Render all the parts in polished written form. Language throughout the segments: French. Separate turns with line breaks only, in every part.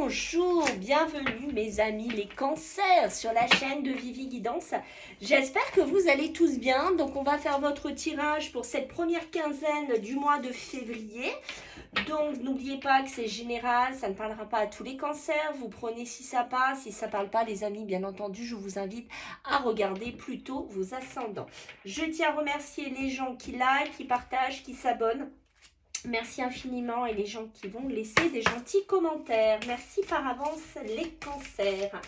Bonjour, bienvenue mes amis les cancers sur la chaîne de Vivi Guidance. J'espère que vous allez tous bien. Donc on va faire votre tirage pour cette première quinzaine du mois de février. Donc n'oubliez pas que c'est général, ça ne parlera pas à tous les cancers. Vous prenez si ça passe, si ça ne parle pas les amis, bien entendu, je vous invite à regarder plutôt vos ascendants. Je tiens à remercier les gens qui like, qui partagent, qui s'abonnent. Merci infiniment et les gens qui vont laisser des gentils commentaires. Merci par avance les cancers.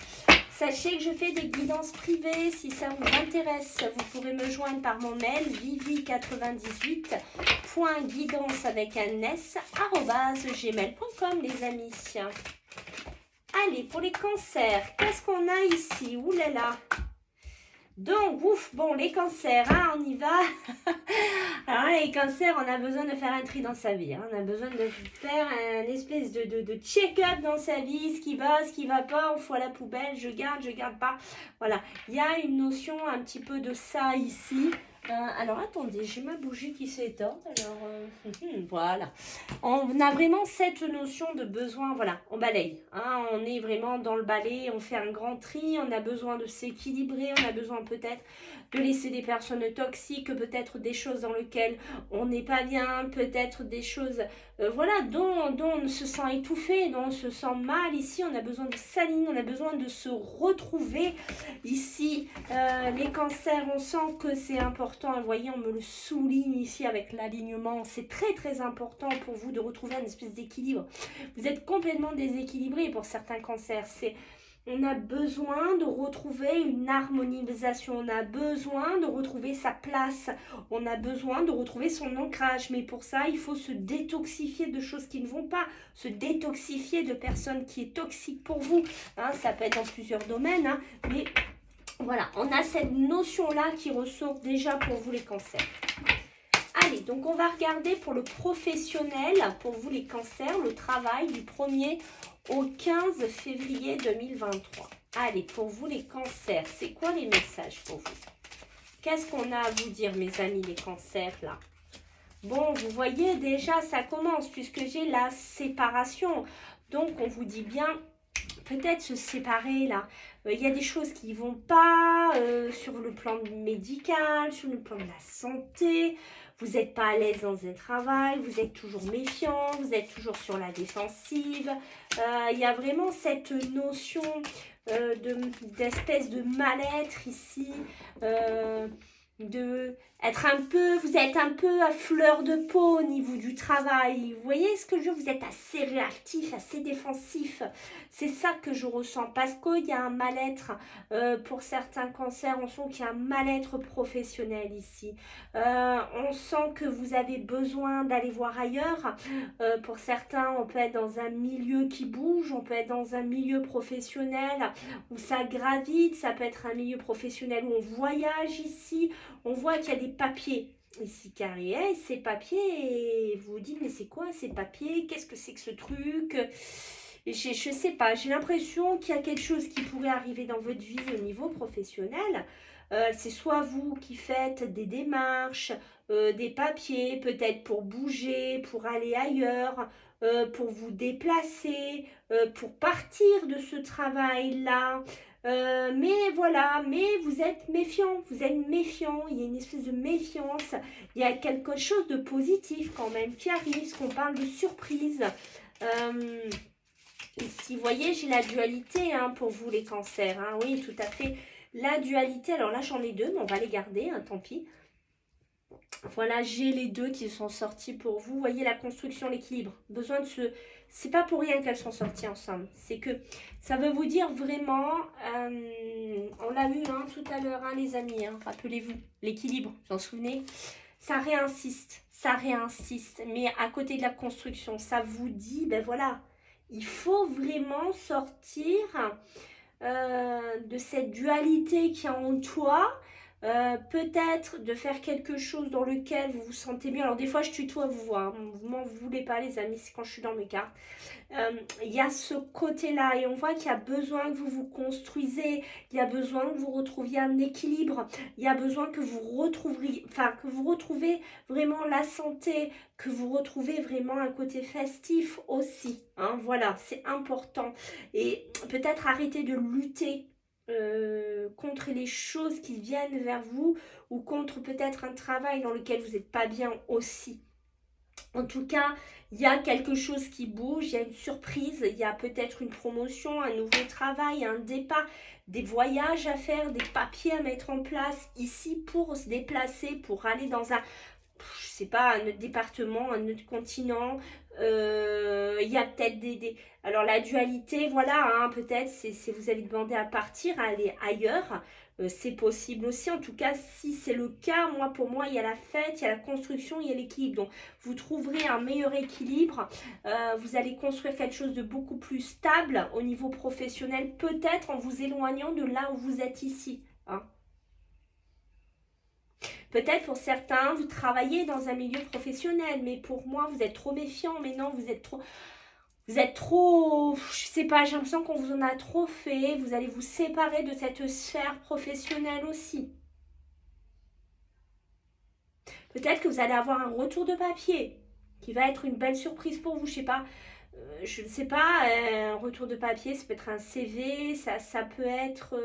Sachez que je fais des guidances privées. Si ça vous intéresse, vous pourrez me joindre par mon mail vivi98.guidance avec un s @gmail.com les amis. Allez, pour les cancers, qu'est-ce qu'on a ici? Ouh là là. Donc, ouf, bon, les cancers, hein, on y va. Alors, les cancers, on a besoin de faire un tri dans sa vie. Hein. On a besoin de faire un espèce de check-up dans sa vie, ce qui va pas, on fout à la poubelle, je garde pas. Voilà, il y a une notion un petit peu de ça ici. Alors, attendez, j'ai ma bougie qui s'éteint. Alors, voilà. On a vraiment cette notion de besoin, voilà, on balaye. Hein, on est vraiment dans le balai, on fait un grand tri, on a besoin de s'équilibrer, on a besoin peut-être de laisser des personnes toxiques, peut-être des choses dans lesquelles on n'est pas bien, peut-être des choses voilà, dont on se sent étouffé, dont on se sent mal. Ici, on a besoin de s'aligner, on a besoin de se retrouver. Ici, les cancers, on sent que c'est important. Vous voyez, on me le souligne ici avec l'alignement. C'est très, très important pour vous de retrouver une espèce d'équilibre. Vous êtes complètement déséquilibré pour certains cancers. On a besoin de retrouver une harmonisation, on a besoin de retrouver sa place, on a besoin de retrouver son ancrage. Mais pour ça, il faut se détoxifier de choses qui ne vont pas, se détoxifier de personnes qui est toxique pour vous. Hein, ça peut être dans plusieurs domaines, hein, mais voilà, on a cette notion-là qui ressort déjà pour vous les cancers. Allez, donc on va regarder pour le professionnel, pour vous les cancers, le travail du 1er au 15 février 2023. Allez, pour vous les cancers, c'est quoi les messages pour vous? Qu'est-ce qu'on a à vous dire, mes amis les cancers, là? Bon, vous voyez déjà, ça commence, puisque j'ai la séparation. Donc, on vous dit bien, peut-être se séparer, là. Il y a des choses qui ne vont pas sur le plan médical, sur le plan de la santé. Vous n'êtes pas à l'aise dans un travail, vous êtes toujours méfiant, vous êtes toujours sur la défensive. Il y a vraiment cette notion d'espèce de mal-être ici, vous êtes un peu à fleur de peau au niveau du travail. Vous voyez ce que vous êtes assez réactif, assez défensif. C'est ça que je ressens parce qu'il y a un mal-être pour certains cancers. On sent qu'il y a un mal-être professionnel ici. On sent que vous avez besoin d'aller voir ailleurs. Pour certains, on peut être dans un milieu qui bouge, on peut être dans un milieu professionnel où ça gravite. Ça peut être un milieu professionnel où on voyage ici. On voit qu'il y a des papiers ici carrés, ces papiers, et vous vous dites, mais c'est quoi ces papiers? Qu'est-ce que c'est que ce truc? Je sais pas, j'ai l'impression qu'il y a quelque chose qui pourrait arriver dans votre vie au niveau professionnel. C'est soit vous qui faites des démarches, des papiers, peut-être pour bouger, pour aller ailleurs, pour vous déplacer, pour partir de ce travail-là. Mais voilà, mais vous êtes méfiant, il y a une espèce de méfiance, il y a quelque chose de positif quand même qui arrive, parce qu'on parle de surprise. Ici, vous voyez, j'ai la dualité hein, pour vous les cancers, hein, oui, tout à fait, la dualité, alors là j'en ai deux, mais on va les garder, hein, tant pis. Voilà, j'ai les deux qui sont sortis pour vous. Vous voyez la construction, l'équilibre. Besoin de se... C'est pas pour rien qu'elles sont sorties ensemble. C'est que ça veut vous dire vraiment... on l'a vu hein, tout à l'heure, hein, les amis. Hein, rappelez-vous, l'équilibre, vous en souvenez? Ça réinsiste. Mais à côté de la construction, ça vous dit, ben voilà, il faut vraiment sortir de cette dualité qui est en toi. peut-être de faire quelque chose dans lequel vous vous sentez bien. Alors des fois je tutoie vous voir, vous m'en voulez pas les amis, c'est quand je suis dans mes cartes. Il y a ce côté-là et on voit qu'il y a besoin que vous vous construisez, il y a besoin que vous retrouviez un équilibre, il y a besoin que vous retrouviez, enfin que vous retrouvez vraiment la santé, que vous retrouvez vraiment un côté festif aussi. Hein, voilà, c'est important. Et peut-être arrêter de lutter contre les choses qui viennent vers vous ou contre peut-être un travail dans lequel vous n'êtes pas bien aussi. En tout cas, il y a quelque chose qui bouge, il y a une surprise, il y a peut-être une promotion, un nouveau travail, un départ, des voyages à faire, des papiers à mettre en place ici pour se déplacer, pour aller dans un, je sais pas, un autre département, un autre continent. Il y a peut-être Alors la dualité, voilà, hein, peut-être c'est vous allez demander à partir, à aller ailleurs. C'est possible aussi, en tout cas si c'est le cas, moi pour moi il y a la fête, il y a la construction, il y a l'équilibre. Donc vous trouverez un meilleur équilibre, vous allez construire quelque chose de beaucoup plus stable au niveau professionnel, peut-être en vous éloignant de là où vous êtes ici. Hein. Peut-être pour certains, vous travaillez dans un milieu professionnel, mais pour moi, vous êtes trop méfiant. Mais non, vous êtes trop, je sais pas, j'ai l'impression qu'on vous en a trop fait. Vous allez vous séparer de cette sphère professionnelle aussi. Peut-être que vous allez avoir un retour de papier qui va être une belle surprise pour vous. Je sais pas, je ne sais pas, un retour de papier, ça peut être un CV, ça peut être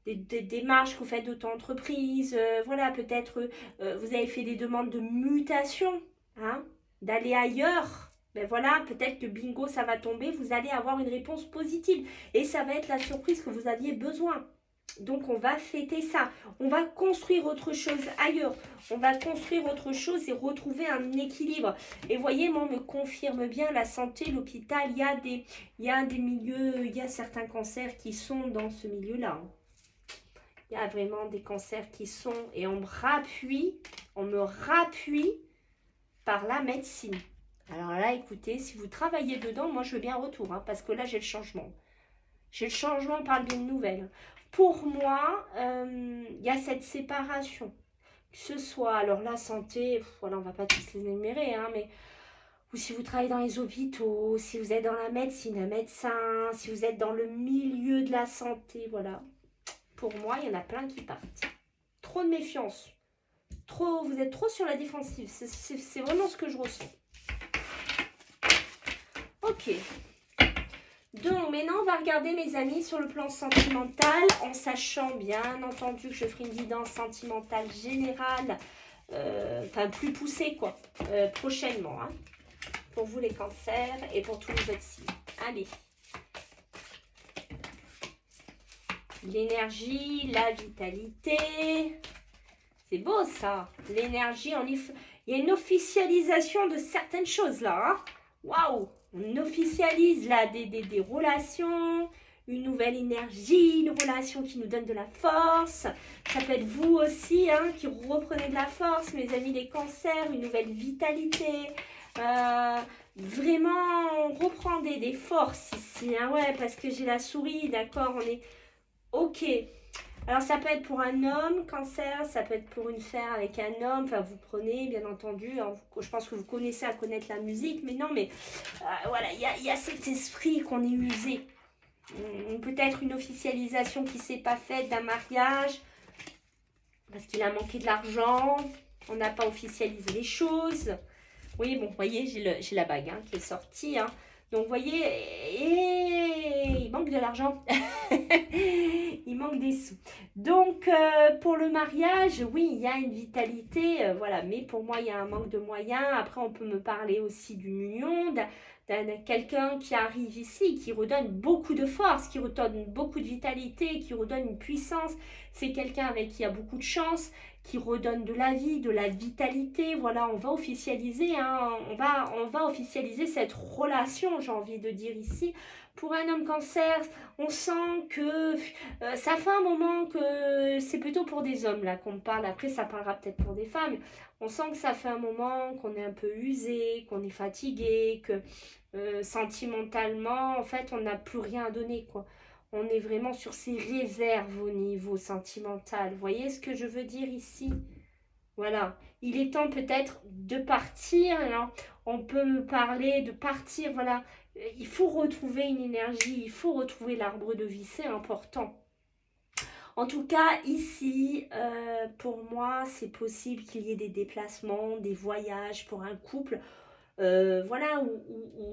des démarches que vous faites d'auto-entreprise. Voilà, peut-être vous avez fait des demandes de mutation, hein, d'aller ailleurs. Ben voilà, peut-être que bingo, ça va tomber, vous allez avoir une réponse positive. Et ça va être la surprise que vous aviez besoin. Donc on va fêter ça, on va construire autre chose ailleurs, on va construire autre chose et retrouver un équilibre. Et voyez, moi on me confirme bien la santé, l'hôpital, il y a des milieux, il y a certains cancers qui sont dans ce milieu-là. Il y a vraiment des cancers qui sont, et on me rappuie par la médecine. Alors là, écoutez, si vous travaillez dedans, moi je veux bien un retour, hein, parce que là j'ai le changement. J'ai le changement par le bien de nouvelles. Pour moi, il y a cette séparation. Que ce soit, alors la santé, voilà, on va pas tous les énumérer, hein, mais ou si vous travaillez dans les hôpitaux, si vous êtes dans la médecine, un médecin, si vous êtes dans le milieu de la santé, voilà. Pour moi, il y en a plein qui partent. Trop de méfiance. Vous êtes trop sur la défensive. C'est vraiment ce que je ressens. Ok. Donc maintenant on va regarder mes amis sur le plan sentimental en sachant bien entendu que je ferai une guidance sentimentale générale, enfin plus poussée quoi, prochainement hein, pour vous les cancers et pour tous les autres signes. Allez, l'énergie, la vitalité, c'est beau ça, l'énergie, il y a une officialisation de certaines choses là, hein. Waouh! On officialise là des relations, une nouvelle énergie, une relation qui nous donne de la force. Ça peut être vous aussi hein, qui reprenez de la force, mes amis les cancers, une nouvelle vitalité. Vraiment, on reprend des forces ici. Hein, ouais, parce que j'ai la souris, d'accord, on est... Ok. Alors ça peut être pour un homme, cancer, ça peut être pour une femme avec un homme, enfin vous prenez bien entendu, hein, je pense que vous connaissez à connaître la musique, mais non mais voilà, il y a cet esprit qu'on est usé. Peut-être une officialisation qui ne s'est pas faite d'un mariage, parce qu'il a manqué de l'argent, on n'a pas officialisé les choses. Oui, bon, vous voyez, j'ai la bague hein, qui est sortie, hein. Donc, vous voyez, il manque de l'argent. Il manque des sous. Donc, pour le mariage, oui, il y a une vitalité, voilà. Mais pour moi, il y a un manque de moyens. Après, on peut me parler aussi d'une union, quelqu'un qui arrive ici, qui redonne beaucoup de force, qui redonne beaucoup de vitalité, qui redonne une puissance. C'est quelqu'un avec qui il y a beaucoup de chance, qui redonne de la vie, de la vitalité. Voilà, on va officialiser, hein, on va officialiser cette relation, j'ai envie de dire ici. Pour un homme cancer, on sent que ça fait un moment que c'est plutôt pour des hommes là qu'on parle. Après, ça parlera peut-être pour des femmes. On sent que ça fait un moment qu'on est un peu usé, qu'on est fatigué, que sentimentalement, en fait, on n'a plus rien à donner, quoi. On est vraiment sur ces réserves au niveau sentimental. Vous voyez ce que je veux dire ici? Voilà. Il est temps peut-être de partir. Alors, on peut me parler de partir. Voilà. Il faut retrouver une énergie. Il faut retrouver l'arbre de vie. C'est important. En tout cas, ici, pour moi, c'est possible qu'il y ait des déplacements, des voyages pour un couple. Voilà,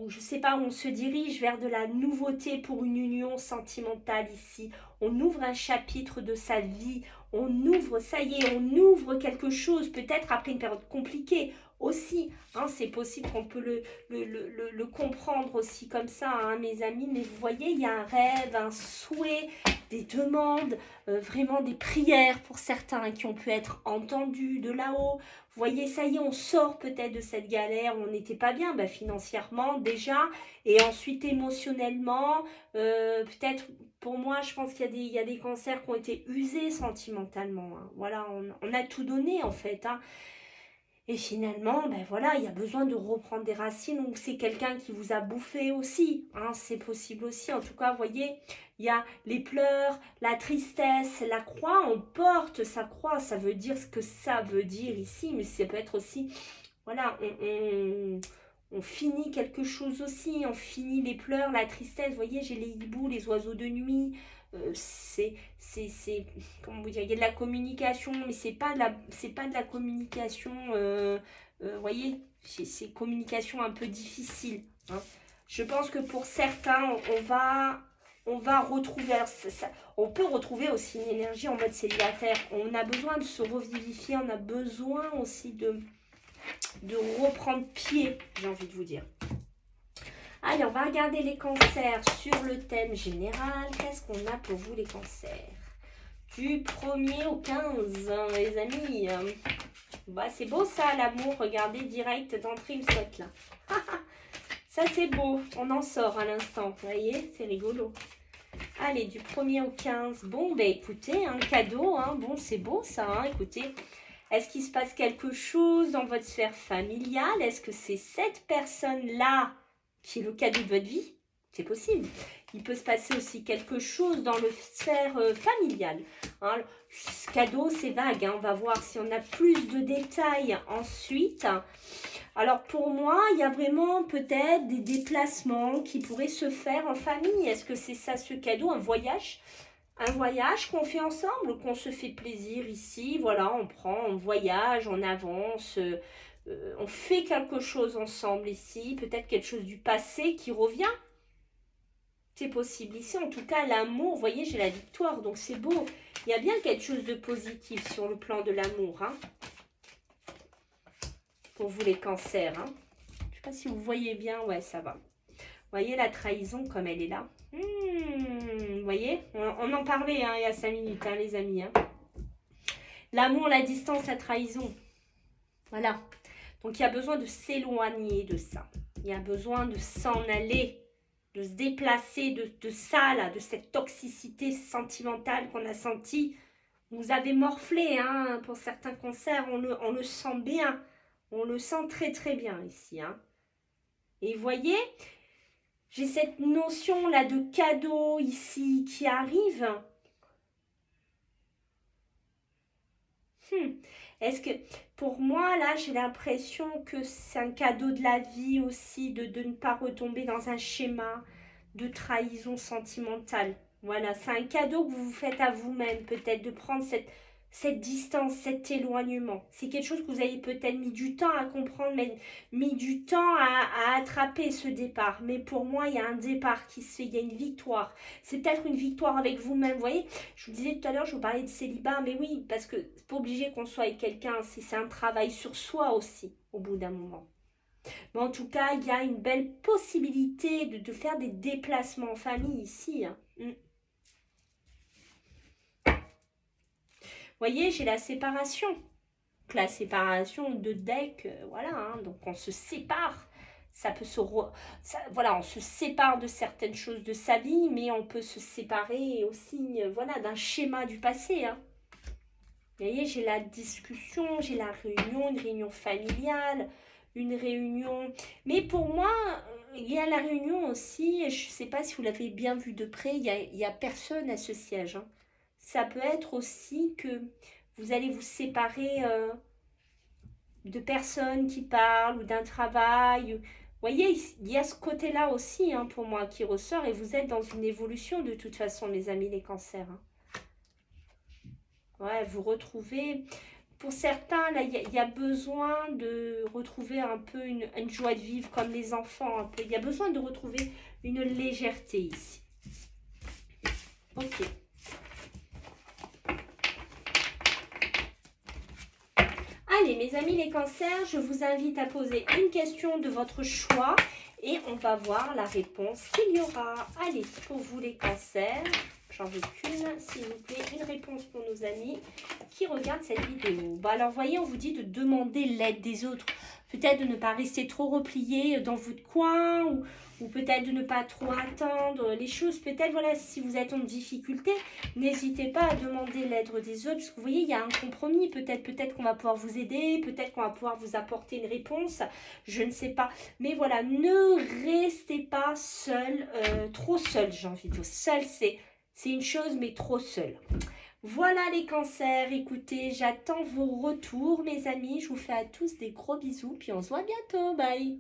je sais pas, on se dirige vers de la nouveauté pour une union sentimentale ici. On ouvre un chapitre de sa vie, on ouvre, ça y est, on ouvre quelque chose, peut-être après une période compliquée aussi. Hein, c'est possible qu'on peut le comprendre aussi comme ça, hein, mes amis. Mais vous voyez, il y a un rêve, un souhait, des demandes, vraiment des prières pour certains qui ont pu être entendues de là-haut. Vous voyez, ça y est, on sort peut-être de cette galère où on n'était pas bien, financièrement déjà, et ensuite émotionnellement. Peut-être, pour moi, je pense qu'il y a des cancers qui ont été usés sentimentalement. Hein. Voilà, on a tout donné en fait. Hein. Et finalement, voilà, il y a besoin de reprendre des racines. Donc, c'est quelqu'un qui vous a bouffé aussi. Hein, c'est possible aussi. En tout cas, vous voyez, il y a les pleurs, la tristesse, la croix. On porte sa croix. Ça veut dire ce que ça veut dire ici. Mais ça peut être aussi, voilà, on finit quelque chose aussi. On finit les pleurs, la tristesse. Vous voyez, j'ai les hiboux, les oiseaux de nuit. C'est comment vous dire, il y a de la communication, mais c'est pas de la communication, voyez, c'est communication un peu difficile. Hein. Je pense que pour certains, on va retrouver, alors on peut retrouver aussi une énergie en mode célibataire. On a besoin de se revivifier, on a besoin aussi de reprendre pied, j'ai envie de vous dire. Allez, on va regarder les cancers sur le thème général. Qu'est-ce qu'on a pour vous les cancers? Du 1er au 15, hein, les amis. C'est beau ça, l'amour. Regardez, direct d'entrée, il me saute là. Ça, c'est beau. On en sort à l'instant. Vous voyez, c'est rigolo. Allez, du 1er au 15. Bon, écoutez, un cadeau. Hein. Bon, c'est beau ça. Hein. Écoutez, est-ce qu'il se passe quelque chose dans votre sphère familiale? Est-ce que c'est cette personne-là qui est le cadeau de votre vie? C'est possible. Il peut se passer aussi quelque chose dans le sphère familiale. Hein. Ce cadeau, c'est vague. Hein. On va voir si on a plus de détails ensuite. Alors, pour moi, il y a vraiment peut-être des déplacements qui pourraient se faire en famille. Est-ce que c'est ça, ce cadeau? Un voyage qu'on fait ensemble, qu'on se fait plaisir ici. Voilà, on voyage, on avance... on fait quelque chose ensemble ici, peut-être quelque chose du passé qui revient. C'est possible ici. En tout cas, l'amour, vous voyez, j'ai la victoire, donc c'est beau. Il y a bien quelque chose de positif sur le plan de l'amour. Hein, pour vous les cancers. Hein. Je ne sais pas si vous voyez bien. Ouais, ça va. Vous voyez la trahison comme elle est là. Vous voyez, on en parlait hein, il y a 5 minutes, hein, les amis. Hein. L'amour, la distance, la trahison. Voilà. Donc, il y a besoin de s'éloigner de ça. Il y a besoin de s'en aller, de se déplacer de ça, là, de cette toxicité sentimentale qu'on a sentie. Vous avez morflé, hein, pour certains cancers, on le sent bien. On le sent très, très bien ici. Hein. Et vous voyez, j'ai cette notion-là de cadeau ici qui arrive. Est-ce que, pour moi, là, j'ai l'impression que c'est un cadeau de la vie aussi, de ne pas retomber dans un schéma de trahison sentimentale. Voilà, c'est un cadeau que vous vous faites à vous-même, peut-être, de prendre cette distance, cet éloignement. C'est quelque chose que vous avez peut-être mis du temps à comprendre, mais mis du temps à attraper ce départ. Mais pour moi, il y a un départ qui se fait, il y a une victoire. C'est peut-être une victoire avec vous-même, vous voyez. Je vous disais tout à l'heure, je vous parlais de célibat, mais oui, parce que c'est pas obligé qu'on soit avec quelqu'un, c'est un travail sur soi aussi, au bout d'un moment. Mais en tout cas, il y a une belle possibilité de faire des déplacements en famille ici. Hein. Vous voyez, j'ai la séparation. Donc, la séparation de deck, voilà, hein, donc on se sépare. Ça peut voilà, on se sépare de certaines choses de sa vie, mais on peut se séparer aussi, voilà, d'un schéma du passé. Hein. Vous voyez, j'ai la discussion, j'ai la réunion, une réunion familiale, une réunion. Mais pour moi, il y a la réunion aussi, et je ne sais pas si vous l'avez bien vu de près, il y a personne à ce siège, hein. Ça peut être aussi que vous allez vous séparer de personnes qui parlent ou d'un travail. Vous voyez, il y a ce côté-là aussi, hein, pour moi qui ressort, et vous êtes dans une évolution de toute façon, mes amis les cancers, hein. Ouais, vous retrouvez, pour certains, là, il y a besoin de retrouver un peu une joie de vivre comme les enfants, un peu. Il y a besoin de retrouver une légèreté ici. Ok. Allez, mes amis les cancers, je vous invite à poser une question de votre choix et on va voir la réponse qu'il y aura. Allez, pour vous les cancers, j'en veux qu'une, s'il vous plaît, une réponse pour nos amis qui regardent cette vidéo. Bon, alors, voyez, on vous dit de demander l'aide des autres. Peut-être de ne pas rester trop replié dans votre coin ou peut-être de ne pas trop attendre les choses. Peut-être, voilà, si vous êtes en difficulté, n'hésitez pas à demander l'aide des autres. Parce que vous voyez, il y a un compromis. Peut-être qu'on va pouvoir vous aider. Peut-être qu'on va pouvoir vous apporter une réponse. Je ne sais pas. Mais voilà, ne restez pas seul, trop seul, j'ai envie de dire. Seul, c'est une chose, mais trop seul. Voilà les cancers, écoutez, j'attends vos retours mes amis, je vous fais à tous des gros bisous, puis on se voit bientôt, bye.